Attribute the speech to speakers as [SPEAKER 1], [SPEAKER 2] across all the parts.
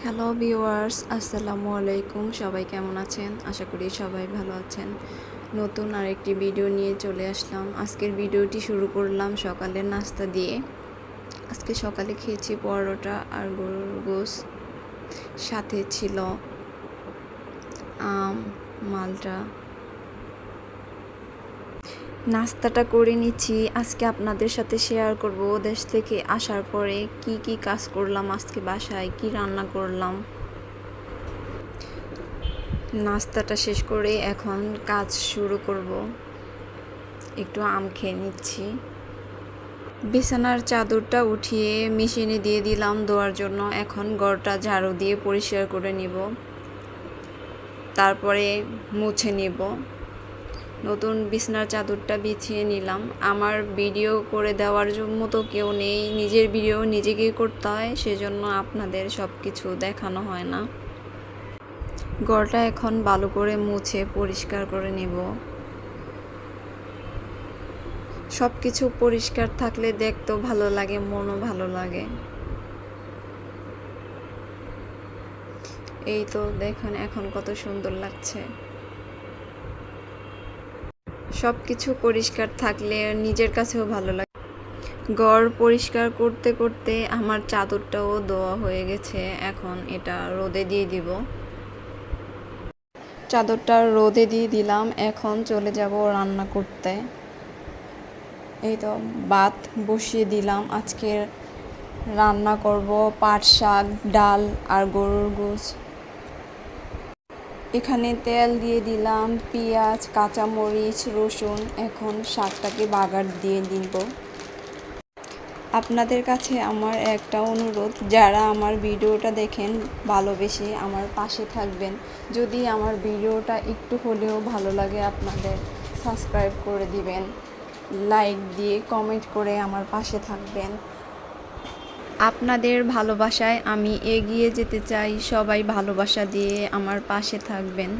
[SPEAKER 1] Hello viewers, আসসালামু আলাইকুম। সবাই কেমন আছেন? আশা করি সবাই ভালো আছেন। নতুন আরেকটি ভিডিও নিয়ে চলে আসলাম। আজকের ভিডিওটি শুরু করলাম সকালের নাস্তা দিয়ে। আজকে সকালে খেয়েছি পরোটা আর গরুর গোশত, সাথে ছিল আম, মালটা। নাস্তাটা করে নিচ্ছি। আজকে আপনাদের সাথে শেয়ার করব দেশ থেকে আসার পরে কি কি কাজ করলাম, আজকে বাসায় কি রান্না করলাম। নাস্তাটা শেষ করে এখন কাজ শুরু করব। একটু আম খেয়ে নিচ্ছি। বিছানার চাদরটা উঠিয়ে মেশিনে দিয়ে দিলাম ধোয়ার জন্য। এখন ঘরটা ঝাড়ু দিয়ে পরিষ্কার করে নিব, তারপরে মুছে নিব। নতুন বিছানার চাদরটা বিছিয়ে নিলাম। আমার ভিডিও করে দেওয়ার মতো কেউ নেই, নিজের ভিডিও নিজেকেই করতে হয়, সেজন্য আপনাদের সব কিছু দেখানো হয় না। ঘরটা এখন ভালো করে মুছে পরিষ্কার করে নেব। সব কিছু পরিষ্কার থাকলে দেখতেও ভালো লাগে, মনও ভালো লাগে। এই তো দেখুন এখন কত সুন্দর লাগছে। সব কিছু পরিষ্কার থাকলে নিজের কাছেও ভালো লাগে। ঘর পরিষ্কার করতে করতে আমার চাদরটাও ধোয়া হয়ে গেছে। এখন এটা রোদে দিয়ে দিব। চাদরটা রোদে দিয়ে দিলাম। এখন চলে যাব রান্না করতে। এই তো ভাত বসিয়ে দিলাম। আজকে রান্না করব পাট শাক, ডাল আর গরুর গোশত। এখানে তেল দিয়ে দিলাম, পেঁয়াজ, কাঁচামরিচ, রসুন। এখন শাকটাকে বাগার দিয়ে দিব। আপনাদের কাছে আমার একটা অনুরোধ, যারা আমার ভিডিওটা দেখেন ভালোবেসে আমার পাশে থাকবেন। যদি আমার ভিডিওটা একটু হলেও ভালো লাগে আপনাদের, সাবস্ক্রাইব করে দিবেন, লাইক দিয়ে কমেন্ট করে আমার পাশে থাকবেন। আপনাদের ভালোবাসায় আমি এগিয়ে যেতে চাই। সবাই ভালোবাসা দিয়ে আমার পাশে থাকবেন।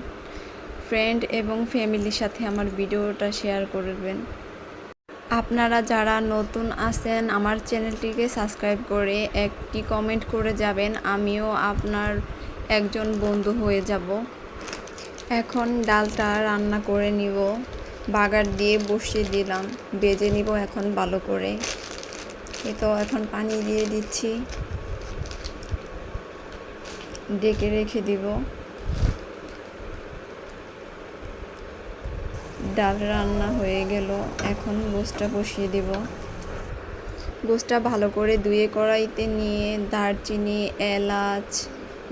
[SPEAKER 1] ফ্রেন্ড এবং ফ্যামিলির সাথে আমার ভিডিওটা শেয়ার করবেন। আপনারা যারা নতুন আছেন আমার চ্যানেলটিকে সাবস্ক্রাইব করে একটি কমেন্ট করে যাবেন, আমিও আপনার একজন বন্ধু হয়ে যাব। এখন ডালটা রান্না করে নিব। বাগার দিয়ে বসিয়ে দিলাম, ভেজে নিব এখন ভালো করে। এই তো এখন পানি দিয়ে দিচ্ছি, ঢেকে রেখে দিব। ডাল রান্না হয়ে গেল। এখন গোশতটা বসিয়ে দিব। গোশতটা ভালো করে ধুয়ে কড়াইতে নিয়ে দারচিনি, এলাচ,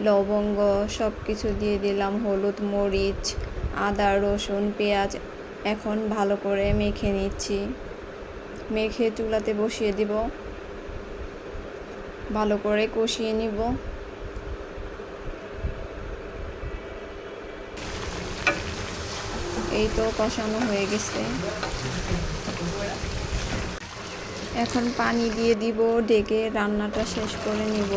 [SPEAKER 1] লবঙ্গ সব কিছু দিয়ে দিলাম, হলুদ, মরিচ, আদা, রসুন, পেঁয়াজ। এখন ভালো করে মেখে নিচ্ছি। মেখে চুলাতে বসিয়ে দিব, ভালো করে কষিয়ে নিব। এই তো কষানো হয়ে গেছে। এখন পানি দিয়ে দিব, ঢেকে রান্নাটা শেষ করে নিব।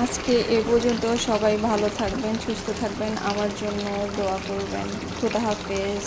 [SPEAKER 1] আজকে এ পর্যন্ত। সবাই ভালো থাকবেন, সুস্থ থাকবেন, আমার জন্য দোয়া করবেন। খোদা হাফেজ।